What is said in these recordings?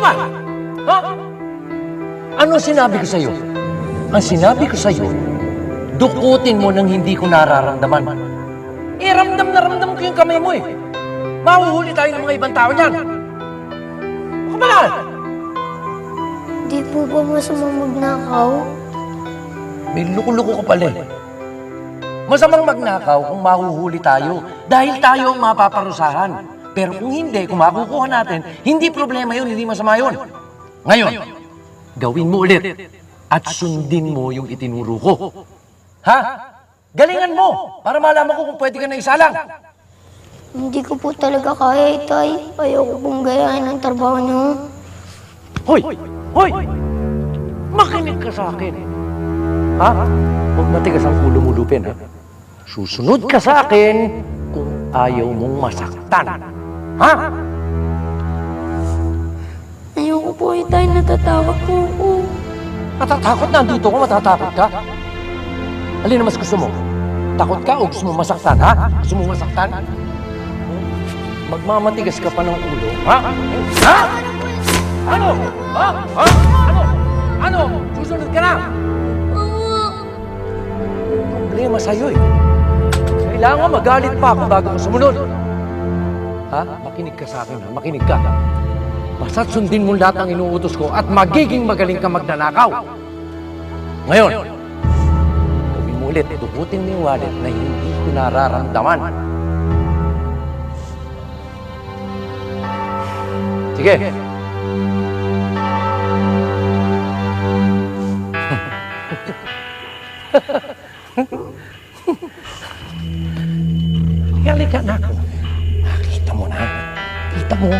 ba? Ha? Ano sinabi ko sa'yo? Ang sinabi ko sa'yo, dukutin mo nang hindi ko nararamdaman. Eh, ramdam na ramdam ko yung kamay mo eh. Mahuhuli tayo ng mga ibang tao niyan. Baka ba yan? Di po ba masamang magnakaw? May luko-luko ka pala eh. Masamang magnakaw kung mahuhuli tayo dahil tayo ang mapaparusahan. Pero kung hindi, kung makukuha natin, hindi problema yun, hindi masama yun. Ngayon, gawin mo ulit at sundin mo yung itinuro ko. Ha? Galingan mo para malaman ko kung pwede ka na isalang. Hindi ko po talaga kaya, Itay. Ayoko pong gayahin ang trabaho niyo. Hoy! Hoy! Makinig ka sa akin. Ha? Huwag matigas ang ulo mo, Lupin, ha? Susunod ka sa akin kung ayaw mong masaktan. Ha? Ayoko po, Itay. Natatakot po ako. Matatakot na andito ko, matatakot ka? Alin na mas gusto mo? Takot ka o gusto mo masaktan, ha? Gusto mo masaktan? Magmamatigas ka pa ng ulo, ha? Ha? Ano? Ha? Ha? Ano? Ano? Susunod ka na? Problema sa'yo eh. Kailangan magalit pa ako bago ko sumunod. Ha? Makinig ka sa akin, ha? Makinig ka. Basta't sundin mo lahat ng inuutos ko at magiging magaling ka magnanakaw. Ngayon, gawin mo ulit, dukutin mo yung wallet na hindi ko nararamdaman. Sige. Halika na ako. Nakita mo na. Kita mo.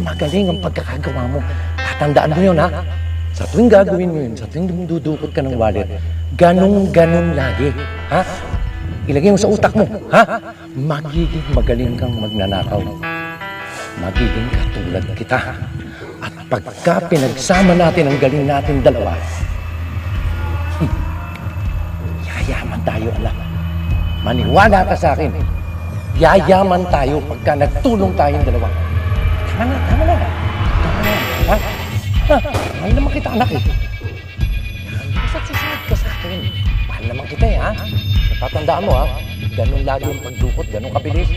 Magaling ang pagkakagawa mo. Tatandaan mo yun, ha? Sa tuwing gagawin mo yun, sa tuwing dudukot ka ng wallet, ganun-ganun lagi. Ha? Ilagay mo sa utak mo, ha? Magiging magaling kang magnanakaw. Magiging katulad kita. At pagka pinagsama natin ang galing natin dalawa, yayaman tayo, anak. Maniwala ka sa akin. Yayaman tayo pagka nagtulong tayong dalawa. Tama na, tama na. Tama na, ha? Ha? Mahal naman kita, anak, eh. Basta't susunod ka sa akin. Mahal naman kita, eh, ha? Tatandaan mo, ha? Ganun lagi yung pagdukot, ganun kabilis.